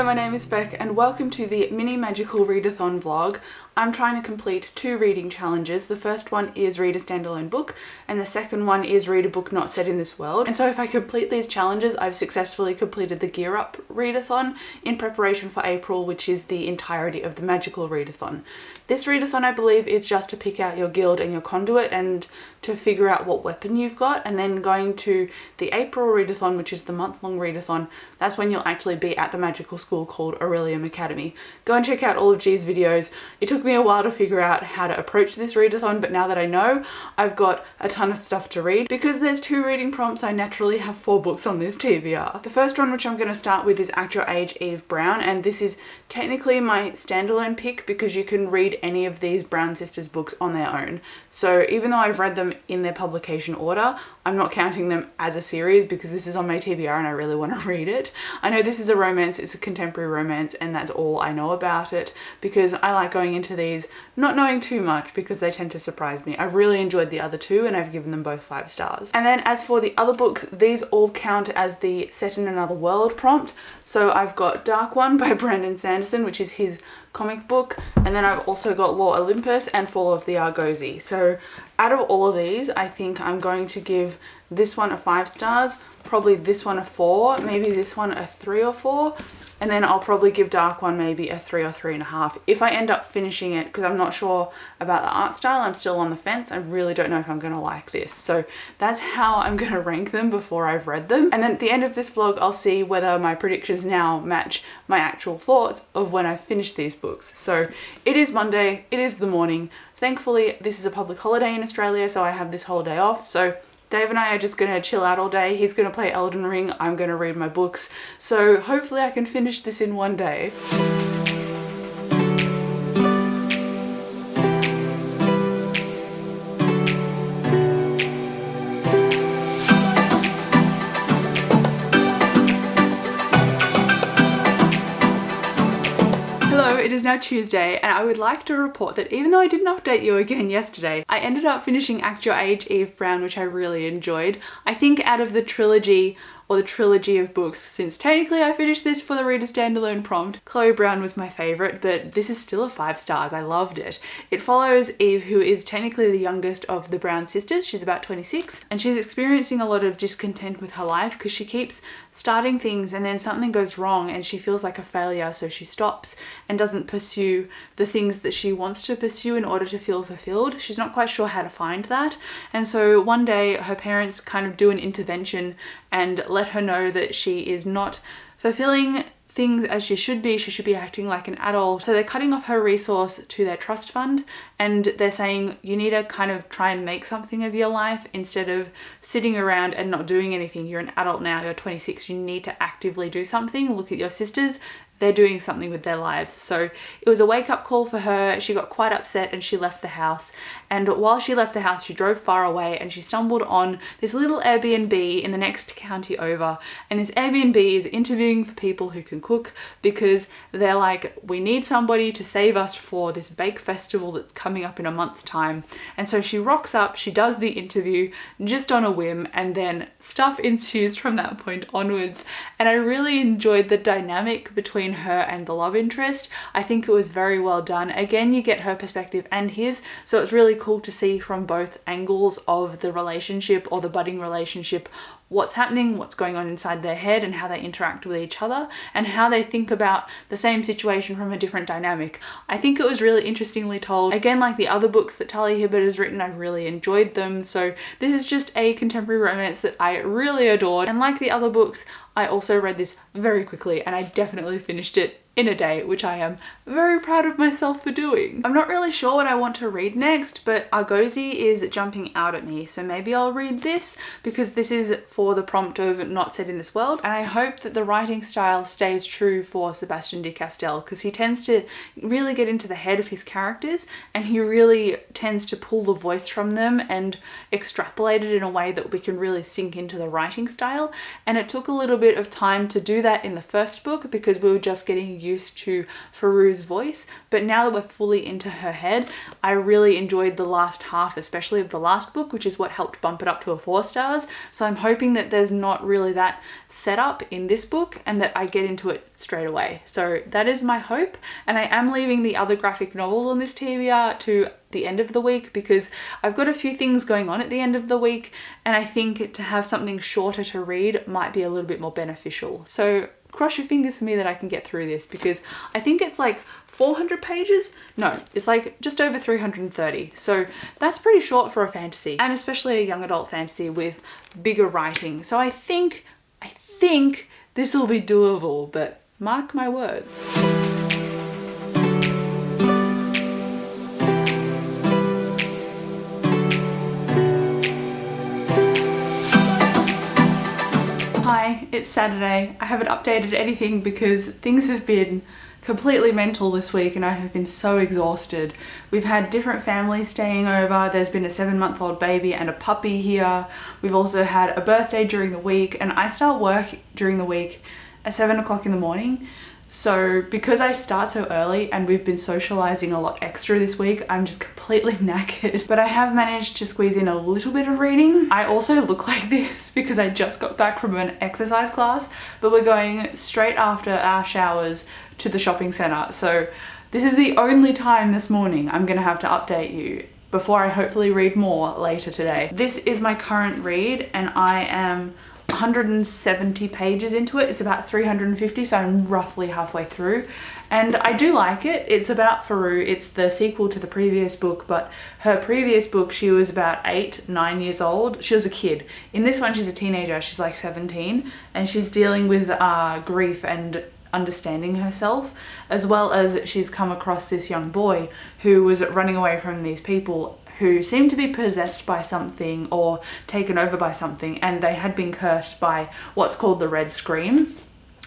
my name is Beck and welcome to the mini magical readathon vlog. I'm trying to complete 2 reading challenges. The first one is read a standalone book and the second one is read a book not set in this world. And so if I complete these challenges, I've successfully completed the Gear Up readathon in preparation for April, which is the entirety of the magical readathon. This readathon, I believe, is just to pick out your guild and your conduit and to figure out what weapon you've got, and then going to the April readathon, which is the month-long readathon. That's when you'll actually be at the magical school called Orilium Academy. Go and check out all of G's videos. It took me a while to figure out how to approach this readathon, but now that I know, I've got a ton of stuff to read. Because there's 2 reading prompts, I naturally have 4 books on this TBR. The first one, which I'm going to start with, is Act Your Age, Eve Brown, and this is technically my standalone pick because you can read any of these Brown sisters books on their own. So even though I've read them in their publication order, I'm not counting them as a series because this is on my TBR and I really want to read it. I know this is a romance, it's a contemporary romance, and that's all I know about it because I like going into these not knowing too much because they tend to surprise me. I've really enjoyed the other 2 and I've given them both 5 stars. And then as for the other books, these all count as the Set in Another World prompt. So I've got Dark One by Brandon Sanderson, which is his comic book, and then I've also got Law Olympus and Fall of the Argosi. So out of all of these, I think I'm going to give this one a 5 stars, probably this one a 4, maybe this one a 3 or 4, and then I'll probably give Dark One maybe a 3 or 3.5 if I end up finishing it, because I'm not sure about the art style. I'm still on the fence. I really don't know if I'm gonna like this. So that's how I'm gonna rank them before I've read them. And then at the end of this vlog, I'll see whether my predictions now match my actual thoughts of when I finish these books. So it is Monday, it is the morning. Thankfully, this is a public holiday in Australia, so I have this whole day off. So Dave and I are just going to chill out all day. He's going to play Elden Ring. I'm going to read my books. So hopefully I can finish this in one day. It is now Tuesday and I would like to report that even though I didn't update you again yesterday, I ended up finishing Act Your Age, Eve Brown, which I really enjoyed. I think out of the trilogy of books, since technically I finished this for the reader standalone prompt, Chloe Brown was my favourite, but this is still a 5 stars. I loved it. It follows Eve, who is technically the youngest of the Brown sisters. She's about 26 and she's experiencing a lot of discontent with her life because she keeps starting things and then something goes wrong and she feels like a failure, so she stops and doesn't pursue the things that she wants to pursue in order to feel fulfilled. She's not quite sure how to find that, and so one day her parents kind of do an intervention and let her know that she is not fulfilling things as she should be acting like an adult. So they're cutting off her resource to their trust fund and they're saying you need to kind of try and make something of your life instead of sitting around and not doing anything. You're an adult now, you're 26, you need to actively do something. Look at your sisters. They're doing something with their lives. So it was a wake-up call for her. She got quite upset and she left the house. And while she left the house, she drove far away and she stumbled on this little Airbnb in the next county over. And this Airbnb is interviewing for people who can cook because they're like, we need somebody to save us for this bake festival that's coming up in a month's time. And so she rocks up, she does the interview just on a whim, and then stuff ensues from that point onwards. And I really enjoyed the dynamic between her and the love interest. I think it was very well done. Again, you get her perspective and his, so it's really cool to see from both angles of the relationship or the budding relationship what's happening, what's going on inside their head and how they interact with each other and how they think about the same situation from a different dynamic. I think it was really interestingly told. Again, like the other books that Talia Hibbert has written, I really enjoyed them. So this is just a contemporary romance that I really adored. And like the other books, I also read this very quickly and I definitely finished it in a day, which I am very proud of myself for doing. I'm not really sure what I want to read next, but Argosi is jumping out at me, so maybe I'll read this because this is for the prompt of Not Set in This World, and I hope that the writing style stays true for Sebastian de Castell because he tends to really get into the head of his characters and he really tends to pull the voice from them and extrapolate it in a way that we can really sink into the writing style, and it took a little bit of time to do that in the first book because we were just getting used to Faru's voice, but now that we're fully into her head, I really enjoyed the last half, especially of the last book, which is what helped bump it up to a 4 stars. So I'm hoping that there's not really that setup in this book and that I get into it straight away. So that is my hope, and I am leaving the other graphic novels on this TBR to the end of the week because I've got a few things going on at the end of the week, and I think to have something shorter to read might be a little bit more beneficial. So cross your fingers for me that I can get through this, because I think it's like 400 pages. No, it's like just over 330. So that's pretty short for a fantasy, and especially a young adult fantasy with bigger writing. So I think this will be doable, but mark my words. Hi, it's Saturday. I haven't updated anything because things have been completely mental this week and I have been so exhausted. We've had different families staying over. There's been a 7-month-old baby and a puppy here. We've also had a birthday during the week, and I start work during the week at 7 o'clock in the morning. So because I start so early and we've been socializing a lot extra this week, I'm just completely knackered. But I have managed to squeeze in a little bit of reading. I also look like this because I just got back from an exercise class, but we're going straight after our showers to the shopping center. So this is the only time this morning I'm gonna have to update you before I hopefully read more later today. This is my current read and I am 170 pages into it. It's about 350, so I'm roughly halfway through, and I do like it. It's about Faru. It's the sequel to the previous book, but her previous book she was about 8-9 years old. She was a kid. In this one she's a teenager. She's like 17, and she's dealing with grief and understanding herself, as well as she's come across this young boy who was running away from these people who seemed to be possessed by something or taken over by something, and they had been cursed by what's called the Red Scream.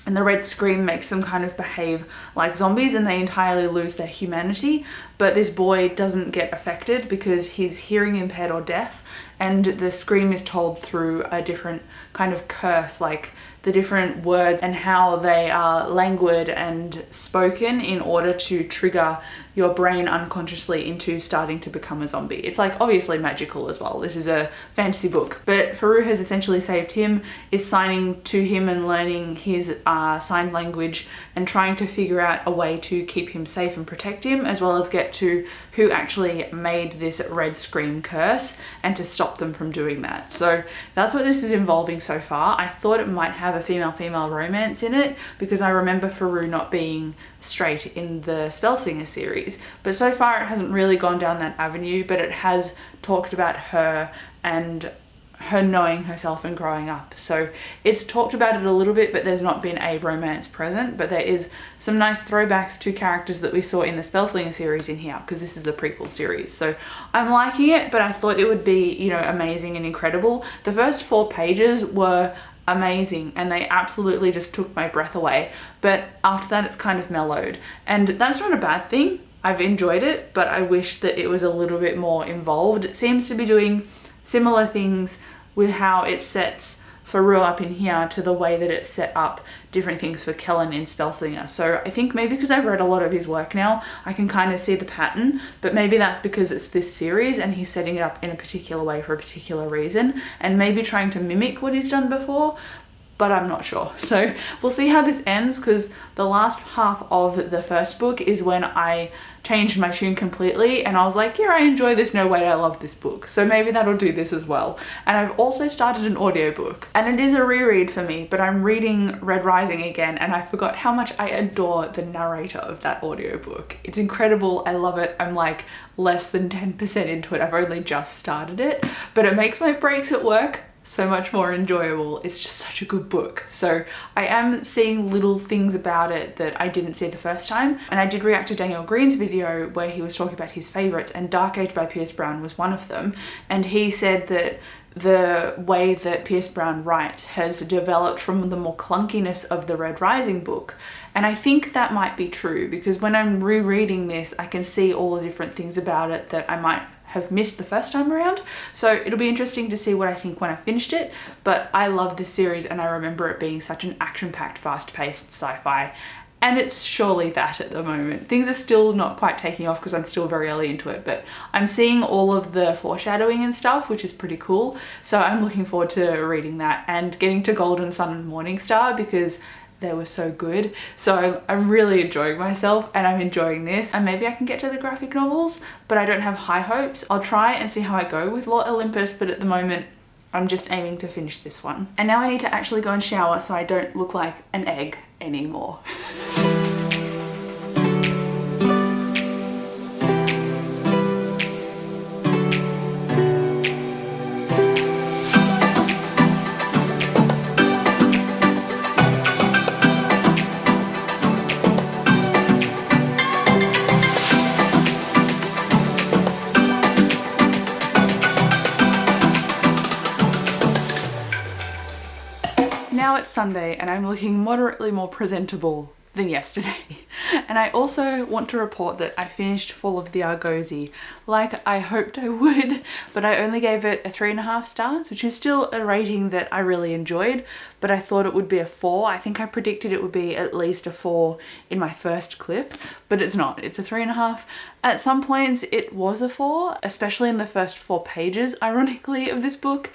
And the Red Scream makes them kind of behave like zombies and they entirely lose their humanity. But this boy doesn't get affected because he's hearing impaired or deaf, and the scream is told through a different kind of curse, like the different words and how they are languid and spoken in order to trigger your brain unconsciously into starting to become a zombie. It's like obviously magical as well. This is a fantasy book, but Faru has essentially saved him, is signing to him and learning his sign language and trying to figure out a way to keep him safe and protect him, as well as get to who actually made this Red Scream curse and to stop them from doing that. So that's what this is involving so far. I thought it might have a female-female romance in it because I remember Faru not being straight in the Spellslinger series, but so far it hasn't really gone down that avenue, but it has talked about her and her knowing herself and growing up. So it's talked about it a little bit, but there's not been a romance present, but there is some nice throwbacks to characters that we saw in the Spellslinger series in here, because this is a prequel series. So I'm liking it, but I thought it would be, you know, amazing and incredible. The first 4 pages were amazing and they absolutely just took my breath away, but after that it's kind of mellowed, and that's not a bad thing. I've enjoyed it, but I wish that it was a little bit more involved. It seems to be doing similar things with how it sets Faru up in here to the way that it set up different things for Kellen in Spellslinger. So I think maybe because I've read a lot of his work now, I can kind of see the pattern, but maybe that's because it's this series and he's setting it up in a particular way for a particular reason, and maybe trying to mimic what he's done before, but I'm not sure. So we'll see how this ends, because the last half of the first book is when I changed my tune completely and I was like, yeah, I enjoy this, no way, I love this book. So maybe that'll do this as well. And I've also started an audiobook, and it is a reread for me, but I'm reading Red Rising again, and I forgot how much I adore the narrator of that audiobook. It's incredible, I love it. I'm like less than 10% into it, I've only just started it, but it makes my breaks at work so much more enjoyable. It's just such a good book. So I am seeing little things about it that I didn't see the first time, and I did react to Daniel Green's video where he was talking about his favourites, and Dark Age by Pierce Brown was one of them, and he said that the way that Pierce Brown writes has developed from the more clunkiness of the Red Rising book, and I think that might be true, because when I'm rereading this I can see all the different things about it that I might have missed the first time around. So it'll be interesting to see what I think when I finished it, but I love this series and I remember it being such an action-packed, fast-paced sci-fi, And it's surely that at the moment. Things are still not quite taking off because I'm still very early into it, but I'm seeing all of the foreshadowing and stuff, which is pretty cool. So I'm looking forward to reading that and getting to Golden Sun and Morning Star because they were so good. So I'm really enjoying myself and I'm enjoying this. And maybe I can get to the graphic novels, but I don't have high hopes. I'll try and see how I go with Lord Olympus, but at the moment I'm just aiming to finish this one. And now I need to actually go and shower so I don't look like an egg anymore. Now it's Sunday and I'm looking moderately more presentable than yesterday. And I also want to report that I finished Fall of the Argosi like I hoped I would, but I only gave it a 3.5 stars, which is still a rating that I really enjoyed, but I thought it would be a 4. I think I predicted it would be at least a 4 in my first clip, but it's not. It's a 3.5. At some points it was a 4, especially in the first 4 pages, ironically, of this book.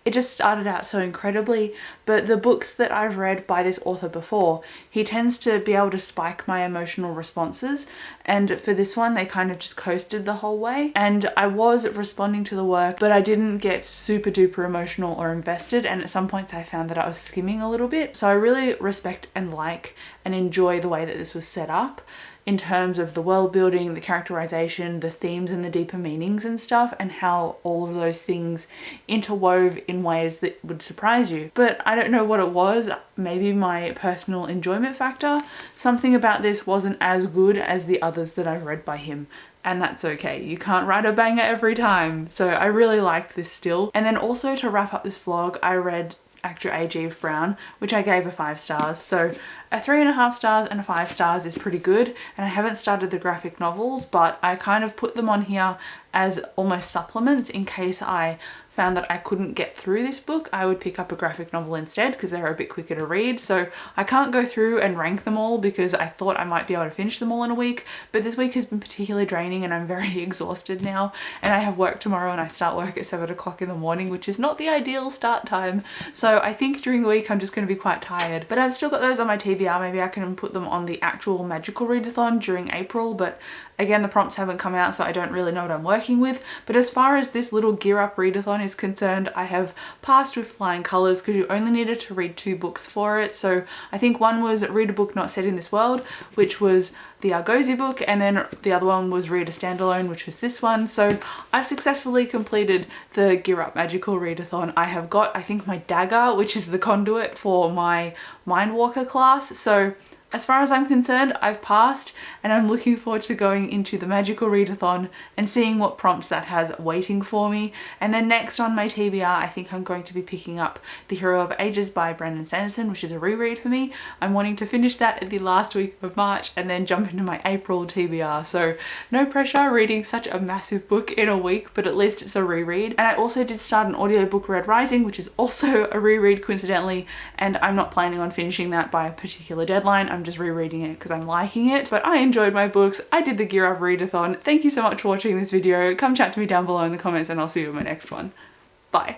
It just started out so incredibly, but the books that I've read by this author before, he tends to be able to spike my emotional responses, and for this one they kind of just coasted the whole way, and I was responding to the work but I didn't get super duper emotional or invested, and at some points I found that I was skimming a little bit. So I really respect and like and enjoy the way that this was set up in terms of the world building, the characterization, the themes and the deeper meanings and stuff, and how all of those things interwove in ways that would surprise you. But I don't know what it was, maybe my personal enjoyment factor. Something about this wasn't as good as the others that I've read by him. And that's okay. You can't write a banger every time. So I really liked this still. And then also to wrap up this vlog, I read Actor A.G. Brown, which I gave a 5 stars. So a 3.5 stars and a 5 stars is pretty good. And I haven't started the graphic novels, but I kind of put them on here as almost supplements in case I found that I couldn't get through this book. I would pick up a graphic novel instead because they're a bit quicker to read. So I can't go through and rank them all because I thought I might be able to finish them all in a week, but this week has been particularly draining and I'm very exhausted now, and I have work tomorrow and I start work at 7 o'clock in the morning, which is not the ideal start time. So I think during the week I'm just going to be quite tired, but I've still got those on my TBR. Maybe I can put them on the actual magical readathon during April, but again, the prompts haven't come out, so I don't really know what I'm working with. But as far as this little gear up readathon is concerned, I have passed with flying colours because you only needed to read 2 books for it. So I think one was Read a Book Not Set in This World, which was the Argosi book, and then the other one was Read a Standalone, which was this one. So I've successfully completed the Gear Up Magical Readathon. I have got, I think, my dagger, which is the conduit for my Mindwalker class. So as far as I'm concerned, I've passed, and I'm looking forward to going into the magical readathon and seeing what prompts that has waiting for me. And then next on my TBR, I think I'm going to be picking up The Hero of Ages by Brandon Sanderson, which is a reread for me. I'm wanting to finish that at the last week of March and then jump into my April TBR. So no pressure reading such a massive book in a week, but at least it's a reread. And I also did start an audiobook, Red Rising, which is also a reread coincidentally, and I'm not planning on finishing that by a particular deadline. I'm just rereading it because I'm liking it. But I enjoyed my books. I did the Gear Up Readathon. Thank you so much for watching this video. Come chat to me down below in the comments and I'll see you in my next one. Bye.